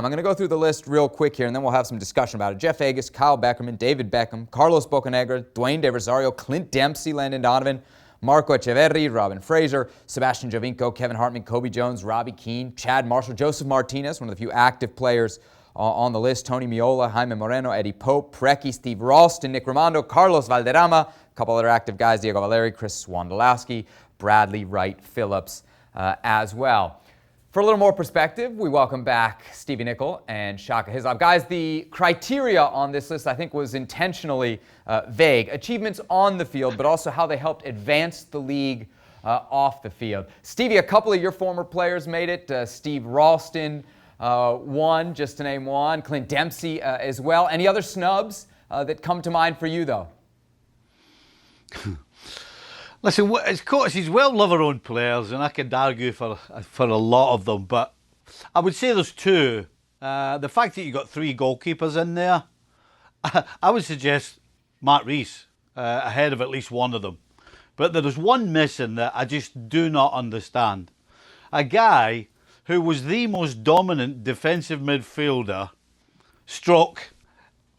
I'm going to go through the list real quick here, and then we'll have some discussion about it. Jeff Agas, Kyle Beckerman, David Beckham, Carlos Bocanegra, Dwayne De Rosario, Clint Dempsey, Landon Donovan, Marco Echeverri, Robin Fraser, Sebastian Giovinco, Kevin Hartman, Kobe Jones, Robbie Keane, Chad Marshall, Josef Martinez, one of the few active players on the list, Tony Miola, Jaime Moreno, Eddie Pope, Preki, Steve Ralston, Nick Romando, Carlos Valderrama, a couple other active guys, Diego Valeri, Chris Wondolowski, Bradley Wright Phillips as well. For a little more perspective, we welcome back Steve Nicol and Shaka Hislop. Guys, the criteria on this list, I think, was intentionally vague. Achievements on the field, but also how they helped advance the league off the field. Stevie, a couple of your former players made it. Steve Ralston, one, just to name one. Clint Dempsey as well. Any other snubs that come to mind for you, though? Listen, as coaches, we'll love our own players, and I could argue for a lot of them, but I would say there's two. The fact that you got three goalkeepers in there, I would suggest Mark Rees ahead of at least one of them. But there is one missing that I just do not understand. A guy who was the most dominant defensive midfielder, stroke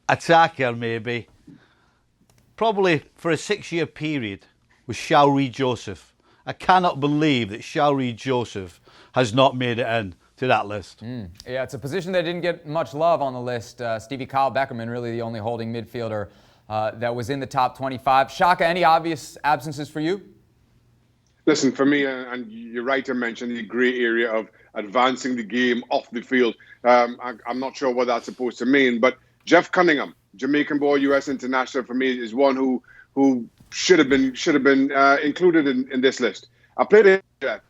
attacker maybe, probably for a 6-year period, was Shalrie Josef. I cannot believe that Shalrie Josef has not made it in to that list. Yeah, it's a position that didn't get much love on the list. Stevie, Kyle Beckerman, really the only holding midfielder that was in the top 25. Shaka, any obvious absences for you? Listen, for me, and you're right to mention the grey area of advancing the game off the field. I'm not sure what that's supposed to mean, but Jeff Cunningham, Jamaican boy, U.S. international, for me is one who should have been included in this list. I played at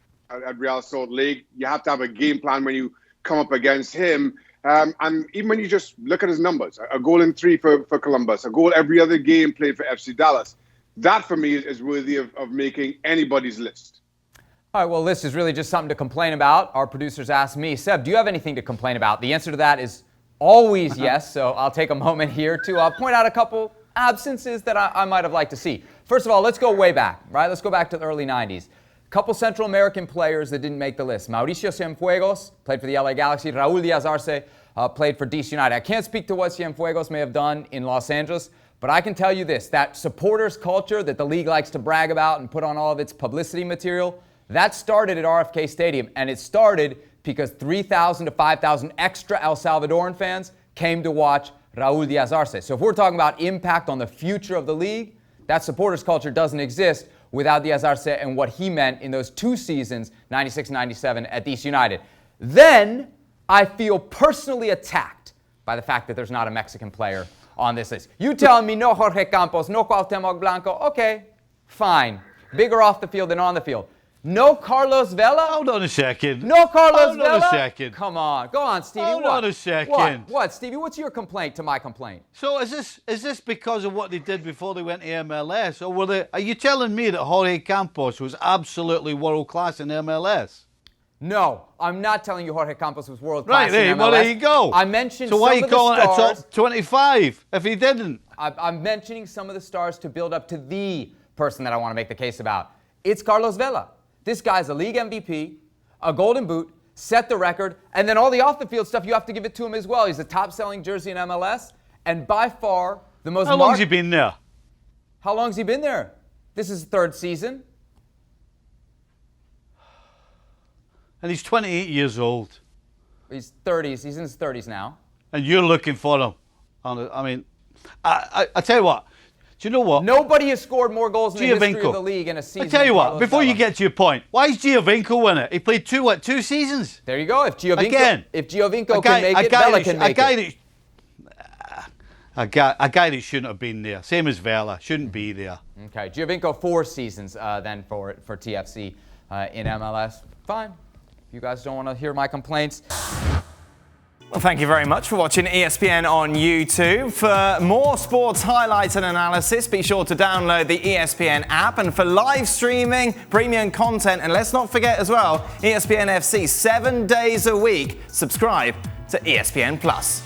Real Salt Lake. You have to have a game plan when you come up against him. And even when you just look at his numbers, a goal in 3 for Columbus, a goal every other game played for FC Dallas, that for me is worthy of making anybody's list. All right, well, list is really just something to complain about. Our producers asked me, Seb, do you have anything to complain about? The answer to that is always yes, so I'll take a moment here to point out a couple absences that I might have liked to see. First of all, let's go way back, right? Let's go back to the early 90s. A couple Central American players that didn't make the list. Mauricio Cienfuegos played for the LA Galaxy. Raul Diaz Arce played for DC United. I can't speak to what Cienfuegos may have done in Los Angeles, but I can tell you this, that supporters culture that the league likes to brag about and put on all of its publicity material, that started at RFK Stadium, and it started because 3,000 to 5,000 extra El Salvadoran fans came to watch Raul Diaz Arce. So if we're talking about impact on the future of the league, that supporters culture doesn't exist without Diaz Arce and what he meant in those 2 seasons, 96-97 at DC United. Then I feel personally attacked by the fact that there's not a Mexican player on this list. You telling me no Jorge Campos, no Cuahtemoc Blanco, okay, fine. Bigger off the field than on the field. No Carlos Vela? Hold on a second. No Carlos Vela? Hold on a second. Come on. Go on, Stevie. Hold on a second. What, Stevie? What's your complaint to my complaint? So is this because of what they did before they went to MLS? Or are you telling me that Jorge Campos was absolutely world-class in MLS? No, I'm not telling you Jorge Campos was world-class in MLS. Right, well, there you go. I mentioned so why are you calling it a top 25 if he didn't? I'm mentioning some of the stars to build up to the person that I want to make the case about. It's Carlos Vela. This guy's a league MVP, a golden boot, set the record, and then all the off-the-field stuff, you have to give it to him as well. He's the top-selling jersey in MLS, and by far the most... How long's he been there? How long's he been there? This is his 3rd season. And he's 28 years old. He's 30s. He's in his 30s now. And you're looking for him. I mean, I tell you what. Do you know what? Nobody has scored more goals in the history of the league in a season. I tell you what, before you get to your point, why is Giovinco winning it? He played 2 seasons? There you go. If Giovinco can make it, Vela can make it. A guy that shouldn't have been there. Same as Vela. Shouldn't be there. Okay. Giovinco 4 seasons then for TFC in MLS. Fine. If you guys don't want to hear my complaints. Well, thank you very much for watching ESPN on YouTube. For more sports highlights and analysis, be sure to download the ESPN app. And for live streaming, premium content, and let's not forget as well, ESPN FC 7 days a week. Subscribe to ESPN Plus.